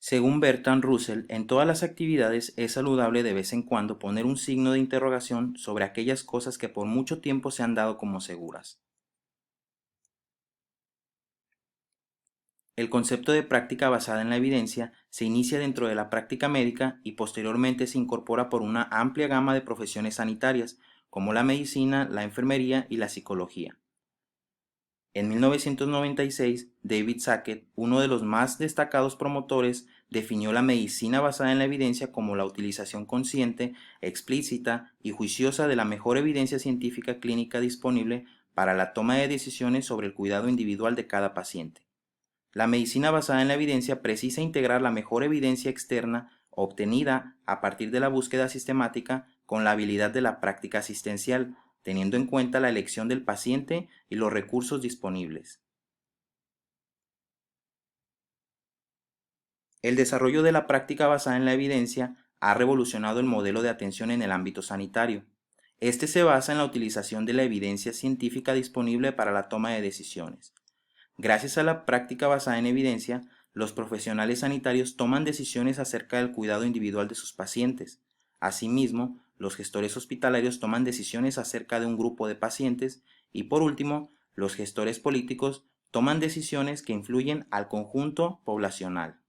Según Bertrand Russell, en todas las actividades es saludable de vez en cuando poner un signo de interrogación sobre aquellas cosas que por mucho tiempo se han dado como seguras. El concepto de práctica basada en la evidencia se inicia dentro de la práctica médica y posteriormente se incorpora por una amplia gama de profesiones sanitarias, como la medicina, la enfermería y la psicología. En 1996, David Sackett, uno de los más destacados promotores, definió la medicina basada en la evidencia como la utilización consciente, explícita y juiciosa de la mejor evidencia científica clínica disponible para la toma de decisiones sobre el cuidado individual de cada paciente. La medicina basada en la evidencia precisa integrar la mejor evidencia externa obtenida a partir de la búsqueda sistemática con la habilidad de la práctica asistencial, teniendo en cuenta la elección del paciente y los recursos disponibles. El desarrollo de la práctica basada en la evidencia ha revolucionado el modelo de atención en el ámbito sanitario. Este se basa en la utilización de la evidencia científica disponible para la toma de decisiones. Gracias a la práctica basada en evidencia, los profesionales sanitarios toman decisiones acerca del cuidado individual de sus pacientes. Asimismo, los gestores hospitalarios toman decisiones acerca de un grupo de pacientes y, por último, los gestores políticos toman decisiones que influyen al conjunto poblacional.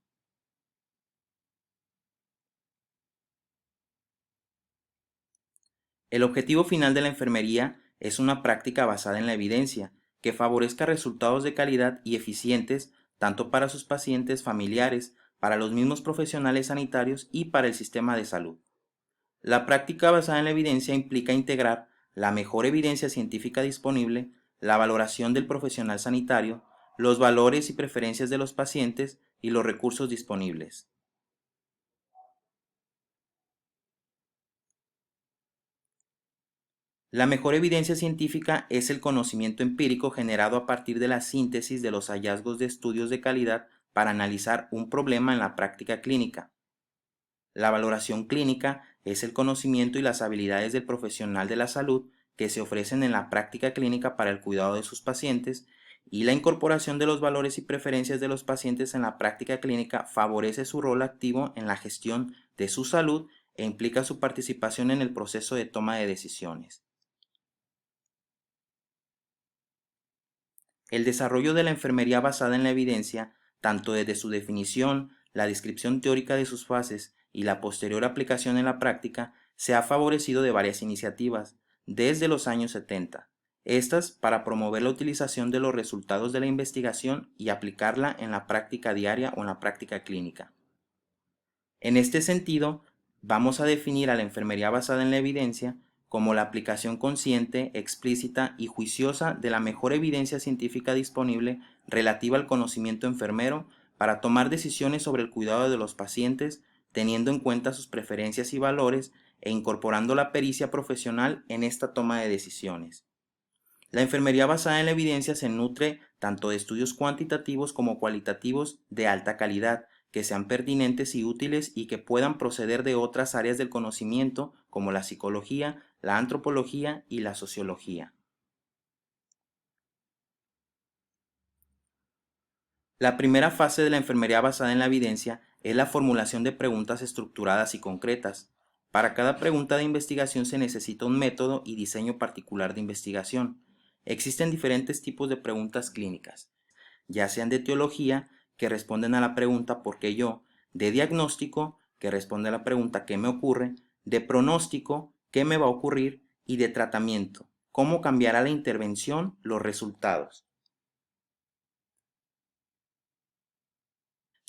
El objetivo final de la enfermería es una práctica basada en la evidencia, que favorezca resultados de calidad y eficientes tanto para sus pacientes, familiares, para los mismos profesionales sanitarios y para el sistema de salud. La práctica basada en la evidencia implica integrar la mejor evidencia científica disponible, la valoración del profesional sanitario, los valores y preferencias de los pacientes y los recursos disponibles. La mejor evidencia científica es el conocimiento empírico generado a partir de la síntesis de los hallazgos de estudios de calidad para analizar un problema en la práctica clínica. La valoración clínica es el conocimiento y las habilidades del profesional de la salud que se ofrecen en la práctica clínica para el cuidado de sus pacientes, y la incorporación de los valores y preferencias de los pacientes en la práctica clínica favorece su rol activo en la gestión de su salud e implica su participación en el proceso de toma de decisiones. El desarrollo de la enfermería basada en la evidencia, tanto desde su definición, la descripción teórica de sus fases y la posterior aplicación en la práctica, se ha favorecido de varias iniciativas desde los años 70. Estas para promover la utilización de los resultados de la investigación y aplicarla en la práctica diaria o en la práctica clínica. En este sentido, vamos a definir a la enfermería basada en la evidencia como la aplicación consciente, explícita y juiciosa de la mejor evidencia científica disponible relativa al conocimiento enfermero para tomar decisiones sobre el cuidado de los pacientes, teniendo en cuenta sus preferencias y valores e incorporando la pericia profesional en esta toma de decisiones. La enfermería basada en la evidencia se nutre tanto de estudios cuantitativos como cualitativos de alta calidad, que sean pertinentes y útiles y que puedan proceder de otras áreas del conocimiento como la psicología, la antropología y la sociología. La primera fase de la enfermería basada en la evidencia es la formulación de preguntas estructuradas y concretas. Para cada pregunta de investigación se necesita un método y diseño particular de investigación. Existen diferentes tipos de preguntas clínicas, ya sean de etiología, que responden a la pregunta ¿por qué yo?, de diagnóstico, que responde a la pregunta ¿qué me ocurre?, de pronóstico, ¿qué me va a ocurrir?, y de tratamiento, ¿cómo cambiará la intervención los resultados?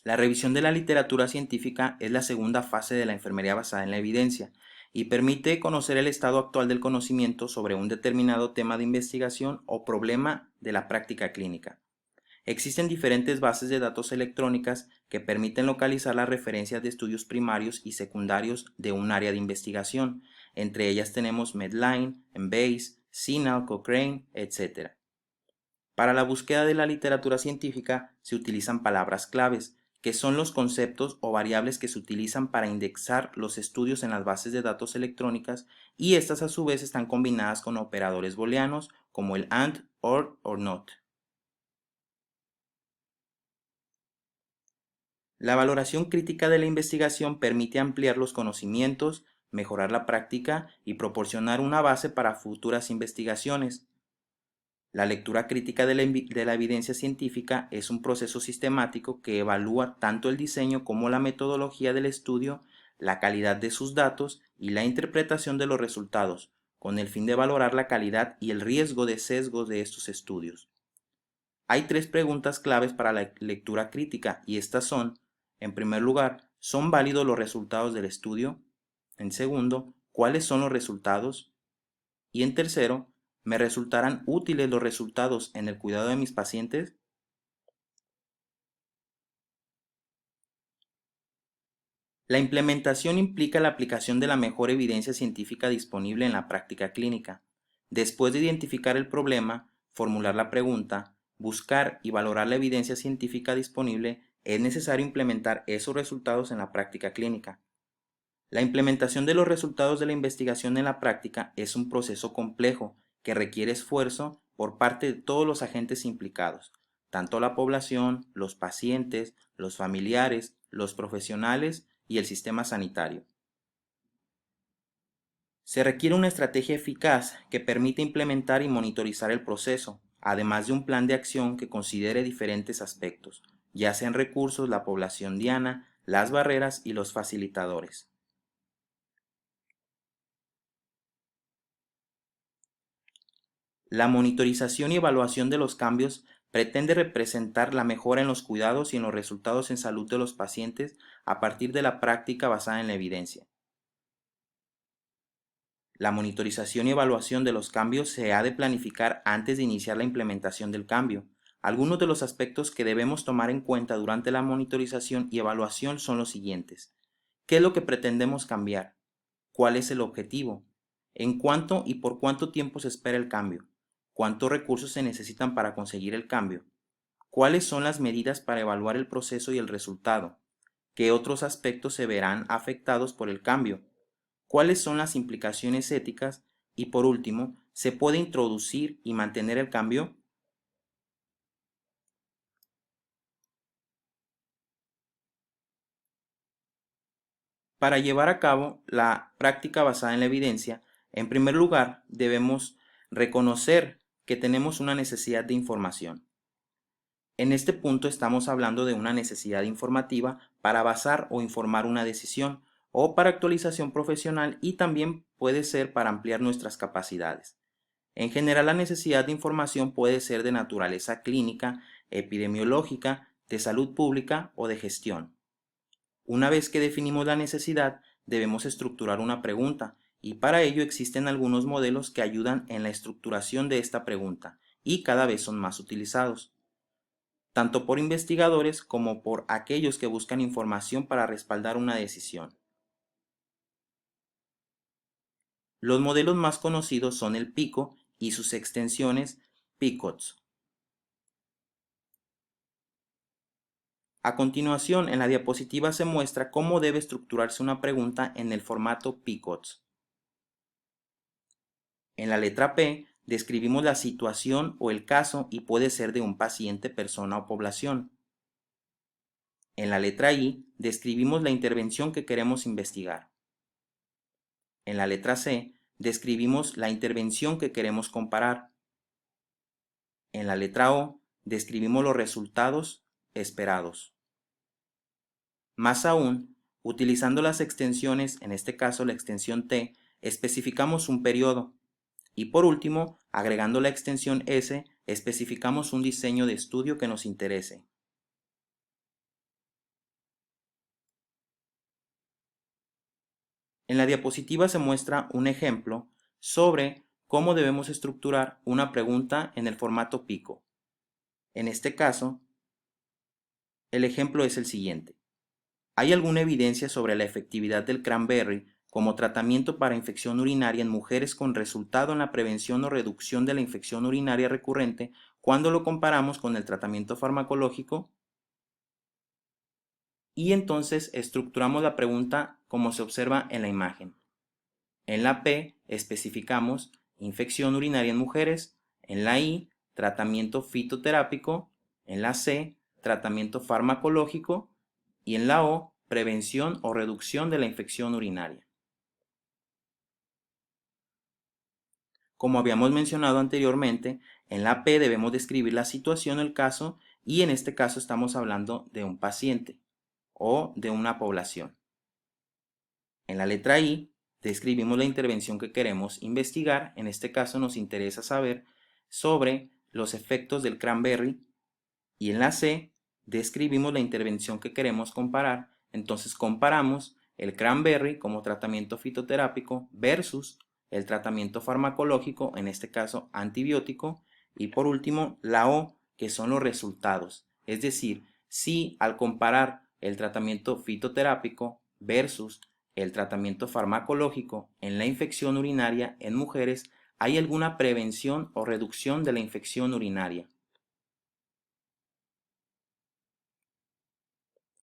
La revisión de la literatura científica es la segunda fase de la enfermería basada en la evidencia y permite conocer el estado actual del conocimiento sobre un determinado tema de investigación o problema de la práctica clínica. Existen diferentes bases de datos electrónicas que permiten localizar las referencias de estudios primarios y secundarios de un área de investigación. Entre ellas tenemos Medline, Embase, CINAHL, Cochrane, etc. Para la búsqueda de la literatura científica se utilizan palabras claves, que son los conceptos o variables que se utilizan para indexar los estudios en las bases de datos electrónicas, y estas a su vez están combinadas con operadores booleanos como el AND, OR o NOT. La valoración crítica de la investigación permite ampliar los conocimientos, mejorar la práctica y proporcionar una base para futuras investigaciones. La lectura crítica de la evidencia científica es un proceso sistemático que evalúa tanto el diseño como la metodología del estudio, la calidad de sus datos y la interpretación de los resultados, con el fin de valorar la calidad y el riesgo de sesgos de estos estudios. Hay tres preguntas claves para la lectura crítica y estas son, en primer lugar, ¿son válidos los resultados del estudio? En segundo, ¿cuáles son los resultados? Y en tercero, ¿me resultarán útiles los resultados en el cuidado de mis pacientes? La implementación implica la aplicación de la mejor evidencia científica disponible en la práctica clínica. Después de identificar el problema, formular la pregunta, buscar y valorar la evidencia científica disponible, es necesario implementar esos resultados en la práctica clínica. La implementación de los resultados de la investigación en la práctica es un proceso complejo que requiere esfuerzo por parte de todos los agentes implicados, tanto la población, los pacientes, los familiares, los profesionales y el sistema sanitario. Se requiere una estrategia eficaz que permita implementar y monitorizar el proceso, además de un plan de acción que considere diferentes aspectos, ya sean recursos, la población diana, las barreras y los facilitadores. La monitorización y evaluación de los cambios pretende representar la mejora en los cuidados y en los resultados en salud de los pacientes a partir de la práctica basada en la evidencia. La monitorización y evaluación de los cambios se ha de planificar antes de iniciar la implementación del cambio. Algunos de los aspectos que debemos tomar en cuenta durante la monitorización y evaluación son los siguientes. ¿Qué es lo que pretendemos cambiar? ¿Cuál es el objetivo? ¿En cuánto y por cuánto tiempo se espera el cambio? ¿Cuántos recursos se necesitan para conseguir el cambio? ¿Cuáles son las medidas para evaluar el proceso y el resultado? ¿Qué otros aspectos se verán afectados por el cambio? ¿Cuáles son las implicaciones éticas? Y por último, ¿se puede introducir y mantener el cambio? Para llevar a cabo la práctica basada en la evidencia, en primer lugar debemos reconocer que tenemos una necesidad de información. En este punto estamos hablando de una necesidad informativa para basar o informar una decisión o para actualización profesional y también puede ser para ampliar nuestras capacidades. En general, la necesidad de información puede ser de naturaleza clínica, epidemiológica, de salud pública o de gestión. Una vez que definimos la necesidad, debemos estructurar una pregunta y para ello existen algunos modelos que ayudan en la estructuración de esta pregunta y cada vez son más utilizados, tanto por investigadores como por aquellos que buscan información para respaldar una decisión. Los modelos más conocidos son el PICO y sus extensiones PICOTS. A continuación, en la diapositiva se muestra cómo debe estructurarse una pregunta en el formato PICOTS. En la letra P, describimos la situación o el caso y puede ser de un paciente, persona o población. En la letra I, describimos la intervención que queremos investigar. En la letra C, describimos la intervención que queremos comparar. En la letra O, describimos los resultados esperados. Más aún, utilizando las extensiones, en este caso la extensión T, especificamos un periodo. Y por último, agregando la extensión S, especificamos un diseño de estudio que nos interese. En la diapositiva se muestra un ejemplo sobre cómo debemos estructurar una pregunta en el formato PICO. En este caso, el ejemplo es el siguiente. ¿Hay alguna evidencia sobre la efectividad del cranberry como tratamiento para infección urinaria en mujeres con resultado en la prevención o reducción de la infección urinaria recurrente cuando lo comparamos con el tratamiento farmacológico? Y entonces estructuramos la pregunta como se observa en la imagen. En la P especificamos infección urinaria en mujeres, en la I tratamiento fitoterápico, en la C tratamiento farmacológico y en la O, prevención o reducción de la infección urinaria. Como habíamos mencionado anteriormente, en la P debemos describir la situación o el caso y en este caso estamos hablando de un paciente o de una población. En la letra I describimos la intervención que queremos investigar. En este caso nos interesa saber sobre los efectos del cranberry y en la C describimos la intervención que queremos comparar. Entonces comparamos el cranberry como tratamiento fitoterápico versus el tratamiento farmacológico, en este caso antibiótico, y por último la O, que son los resultados. Es decir, si al comparar el tratamiento fitoterápico versus el tratamiento farmacológico en la infección urinaria en mujeres, hay alguna prevención o reducción de la infección urinaria.